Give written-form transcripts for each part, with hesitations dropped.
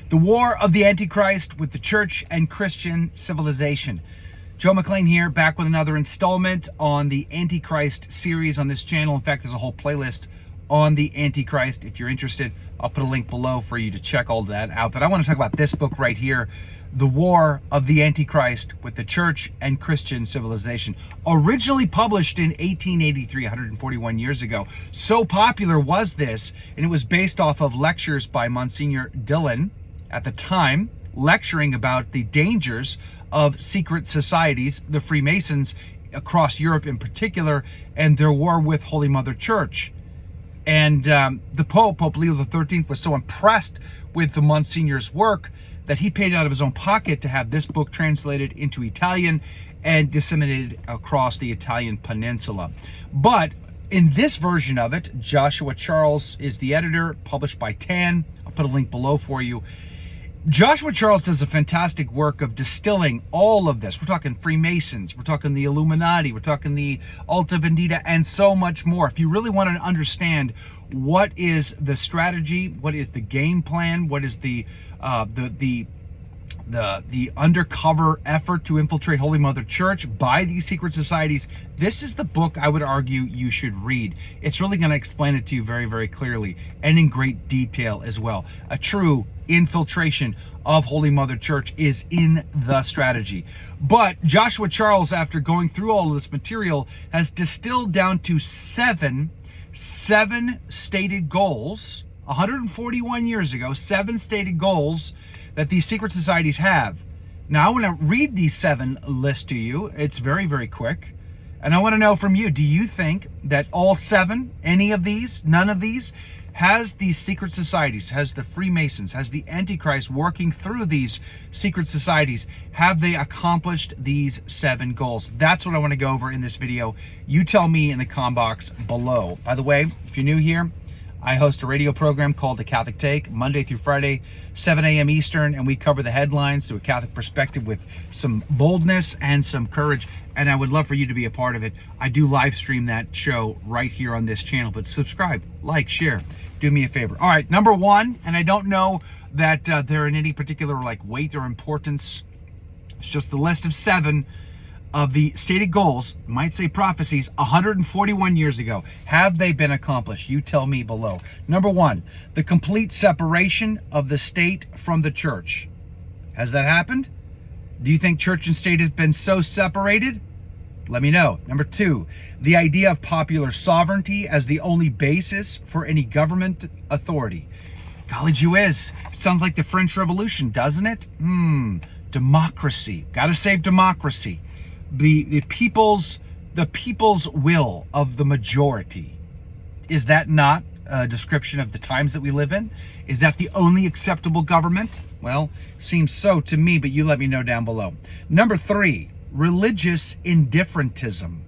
The War of the Antichrist with the Church and Christian Civilization. Joe McLean here, back with another installment on the Antichrist series on this channel. In fact, there's a whole playlist on the Antichrist. If you're interested, I'll put a link below for you to check all that out. But I want to talk about this book right here, The War of the Antichrist with the Church and Christian Civilization. Originally published in 1883, 141 years ago. So popular was this, and it was based off of lectures by Monsignor Dillon at the time, lecturing about the dangers of secret societies, the Freemasons across Europe in particular, and their war with Holy Mother Church. And the Pope Leo XIII, was so impressed with the Monsignor's work that he paid out of his own pocket to have this book translated into Italian and disseminated across the Italian peninsula. But in this version of it, Joshua Charles is the editor, published by Tan. I'll put a link below for you. Joshua Charles does a fantastic work of distilling all of this. We're talking Freemasons, we're talking the Illuminati, we're talking the Alta Vendita, and so much more. If you really want to understand what is the strategy, what is the game plan, what is the undercover effort to infiltrate Holy Mother Church by these secret societies, this is the book I would argue you should read. It's really going to explain it to you very, very clearly and in great detail as well. A true infiltration of Holy Mother Church is in the strategy. But Joshua Charles, after going through all of this material, has distilled down to seven stated goals, 141 years ago, 7 stated goals that these secret societies have. Now, I want to read these 7 lists to you. It's very, very quick. And I want to know from you, do you think that all 7, any of these, none of these, has these secret societies, has the Freemasons, has the Antichrist working through these secret societies, have they accomplished these 7 goals? That's what I want to go over in this video. You tell me in the comment box below. By the way, if you're new here, I host a radio program called The Catholic Take, Monday through Friday, 7 a.m. Eastern, and we cover the headlines through a Catholic perspective with some boldness and some courage, and I would love for you to be a part of it. I do live stream that show right here on this channel, but subscribe, like, share, do me a favor. All right, number 1, and I don't know that they're in any particular weight or importance. It's just the list of 7 of the stated goals, might say prophecies, 141 years ago. Have they been accomplished? You tell me below. Number 1, the complete separation of the state from the church. Has that happened? Do you think church and state has been so separated? Let me know. Number 2, the idea of popular sovereignty as the only basis for any government authority. Golly gee whiz, sounds like the French Revolution, doesn't it? Democracy. Gotta save democracy. The people's will of the majority. Is that not a description of the times that we live in? Is that the only acceptable government? Well, seems so to me, but you let me know down below. Number 3, religious indifferentism.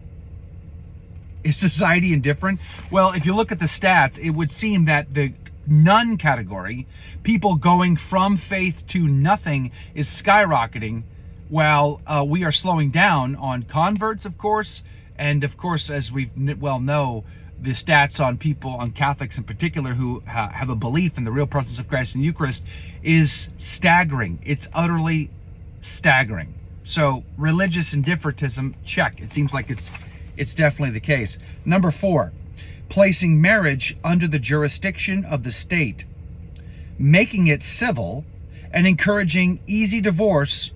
Is society indifferent? Well, if you look at the stats, it would seem that the none category, people going from faith to nothing, is skyrocketing, while we are slowing down on converts, of course, and of course, as we well know, the stats on people, on Catholics in particular, who have a belief in the real presence of Christ in the Eucharist is staggering. It's utterly staggering. So religious indifferentism, check. It seems like it's definitely the case. Number 4, placing marriage under the jurisdiction of the state, making it civil, and encouraging easy divorce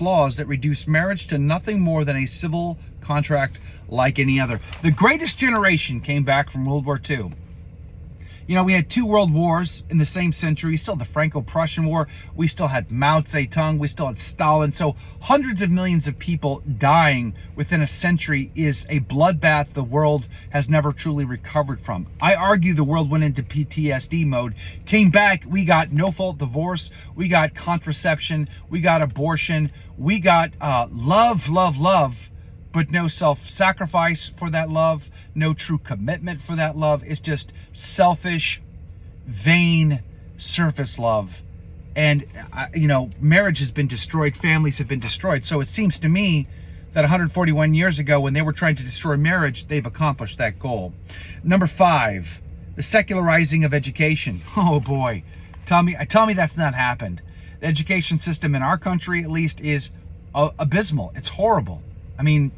laws that reduce marriage to nothing more than a civil contract like any other. The greatest generation came back from World War II. You know, we had 2 world wars in the same century. We still had the Franco-Prussian War. We still had Mao Zedong. We still had Stalin. So hundreds of millions of people dying within a century is a bloodbath the world has never truly recovered from. I argue the world went into PTSD mode, came back, we got no-fault divorce, we got contraception, we got abortion, we got love, but no self-sacrifice for that love, no true commitment for that love. It's just selfish, vain, surface love. And, marriage has been destroyed, families have been destroyed. So it seems to me that 141 years ago, when they were trying to destroy marriage, they've accomplished that goal. Number 5, the secularizing of education. Oh boy, Tell me that's not happened. The education system in our country, at least, is abysmal. It's horrible. I mean,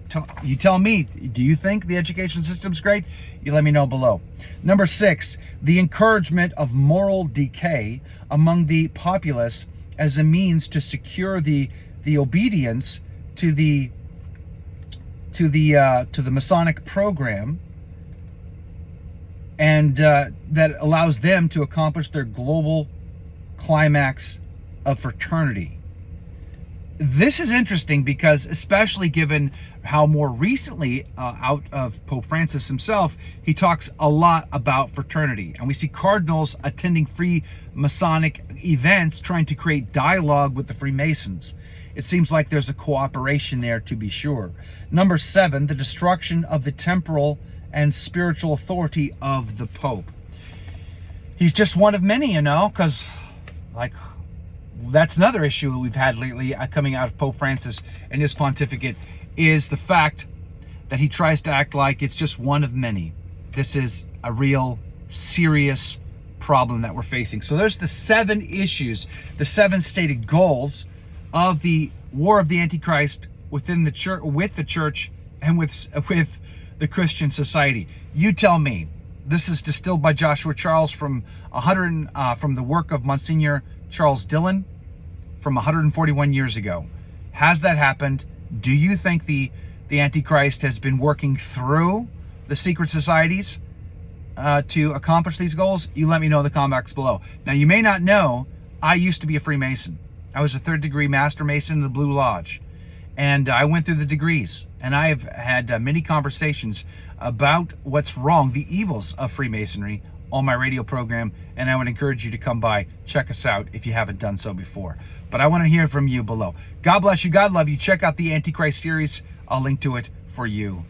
you tell me, do you think the education system's great? You let me know below. Number 6, the encouragement of moral decay among the populace as a means to secure the obedience to the Masonic program, and that allows them to accomplish their global climax of fraternity. This is interesting because, especially given how more recently, out of Pope Francis himself, he talks a lot about fraternity. And we see cardinals attending free Masonic events trying to create dialogue with the Freemasons. It seems like there's a cooperation there, to be sure. Number 7, the destruction of the temporal and spiritual authority of the Pope. He's just one of many, because, like, that's another issue that we've had lately coming out of Pope Francis and his pontificate, is the fact that he tries to act like it's just one of many. This is a real serious problem that we're facing. So there's the 7 issues, the 7 stated goals of the war of the Antichrist within the church, with the church, and with the Christian society. You tell me. This is distilled by Joshua Charles from the work of Monsignor Charles Dillon from 141 years ago. Has that happened? Do you think the Antichrist has been working through the secret societies to accomplish these goals? You let me know in the comments below. Now, you may not know, I used to be a Freemason. I was a 3rd degree Master Mason in the Blue Lodge. And I went through the degrees. And I have had many conversations about what's wrong, the evils of Freemasonry, on my radio program. And I would encourage you to come by, check us out if you haven't done so before. But I want to hear from you below. God bless you. God love you. Check out the Antichrist series. I'll link to it for you.